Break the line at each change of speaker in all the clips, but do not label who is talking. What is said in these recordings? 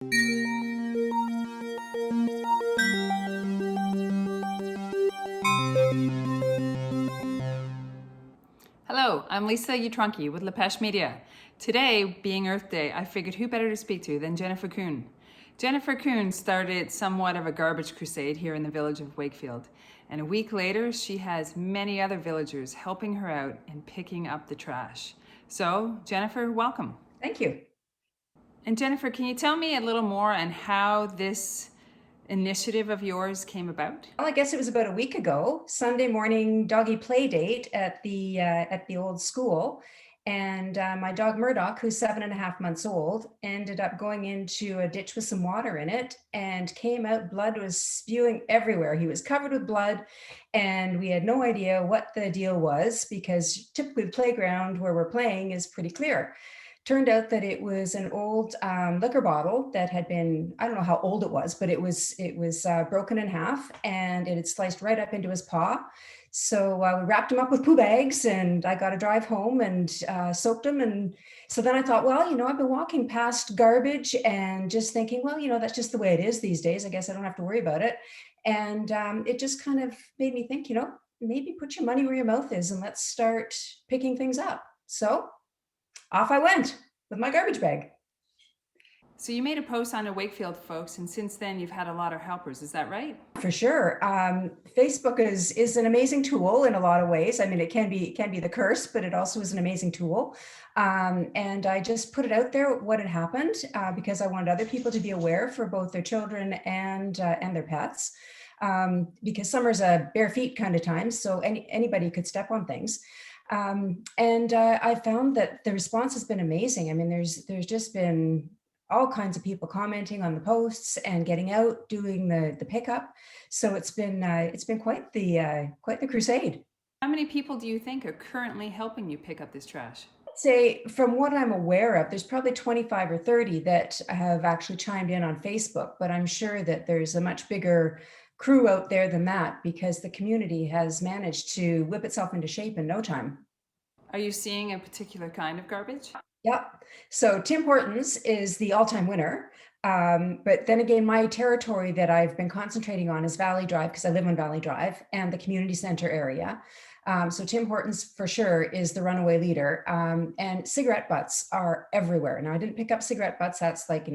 Hello, I'm Lisa Utronki with LaPeche Media. Today, being Earth Day, I figured who better to speak to than Jennifer Kuhn. Jennifer Kuhn started somewhat of a garbage crusade here in the village of Wakefield, and a week later, she has many other villagers helping her out in picking up the trash. So, Jennifer, welcome.
Thank you.
And Jennifer, can you tell me a little more on how this initiative of yours came about?
Well, I guess it was about a week ago, Sunday morning doggy play date at the old school. And my dog Murdoch, who's 7.5 months old, ended up going into a ditch with some water in it and came out. Blood was spewing everywhere. He was covered with blood, and we had no idea what the deal was because typically the playground where we're playing is pretty clear. Turned out that it was an old liquor bottle that had been, I don't know how old it was, but it was broken in half, and it had sliced right up into his paw. So we wrapped him up with poo bags, and I got to drive home and soaked him. And so then I thought, well, I've been walking past garbage and just thinking, well, that's just the way it is these days. I guess I don't have to worry about it. And it just kind of made me think, maybe put your money where your mouth is and let's start picking things up. So off I went with my garbage bag.
So you made a post on the Wakefield Folks, and since then you've had a lot of helpers, is that right?
For sure. Facebook is an amazing tool in a lot of ways. I mean, it can be the curse, but it also is an amazing tool. And I just put it out there what had happened because I wanted other people to be aware for both their children and their pets. Because summer's a bare feet kind of time, so anybody could step on things. And I found that the response has been amazing. I mean, there's just been all kinds of people commenting on the posts and getting out doing the pickup. So it's been quite the crusade.
How many people do you think are currently helping you pick up this trash?
Say, from what I'm aware of, there's probably 25 or 30 that have actually chimed in on Facebook, but I'm sure that there's a much bigger crew out there than that because the community has managed to whip itself into shape in no time.
Are you seeing a particular kind of garbage?
Yep. So Tim Hortons is the all-time winner. But then again, my territory that I've been concentrating on is Valley Drive because I live on Valley Drive and the community center area. So Tim Hortons for sure is the runaway leader. And cigarette butts are everywhere. Now I didn't pick up cigarette butts. That's like,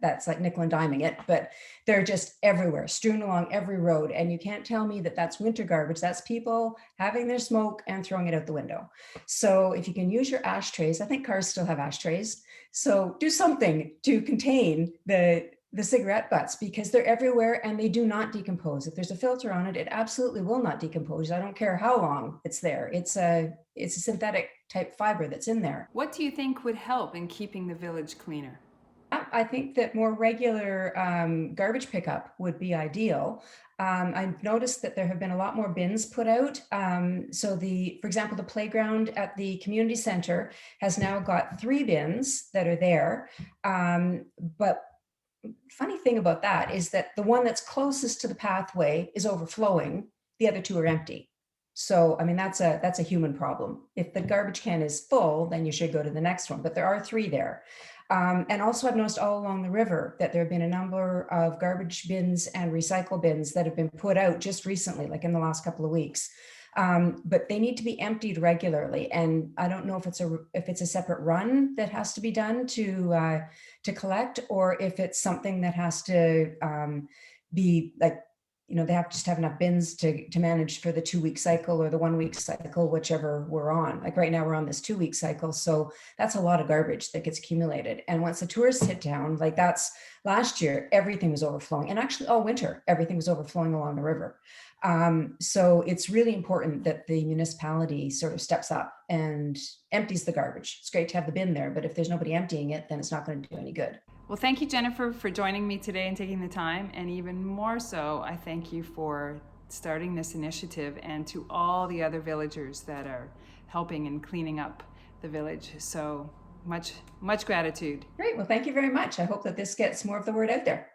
that's like nickel and diming it, but they're just everywhere, strewn along every road. And you can't tell me that that's winter garbage. That's people having their smoke and throwing it out the window. So if you can use your ashtrays, I think cars still have ashtrays. So do something to contain the cigarette butts because they're everywhere and they do not decompose. If there's a filter on it, it absolutely will not decompose. I don't care how long it's there. It's a synthetic type fiber that's in there.
What do you think would help in keeping the village cleaner?
I think that more regular garbage pickup would be ideal. I've noticed that there have been a lot more bins put out. So for example, the playground at the community center has now got 3 bins that are there. But funny thing about that is that the one that's closest to the pathway is overflowing. The other 2 are empty. So, I mean, that's a human problem. If the garbage can is full, then you should go to the next one, but there are 3 there. And also I've noticed all along the river that there have been a number of garbage bins and recycle bins that have been put out just recently, like in the last couple of weeks. But they need to be emptied regularly. And I don't know if it's a separate run that has to be done to collect, or if it's something that has to be like, they have to just have enough bins to manage for the 2-week cycle or the 1-week cycle, whichever we're on. Like right now we're on this 2-week cycle. So that's a lot of garbage that gets accumulated. And once the tourists hit town, like that's last year, everything was overflowing. And actually all winter, everything was overflowing along the river. So it's really important that the municipality sort of steps up and empties the garbage. It's great to have the bin there, but if there's nobody emptying it, then it's not going to do any good.
Well, thank you, Jennifer, for joining me today and taking the time. And even more so, I thank you for starting this initiative and to all the other villagers that are helping and cleaning up the village. So much gratitude.
Great. Well, thank you very much. I hope that this gets more of the word out there.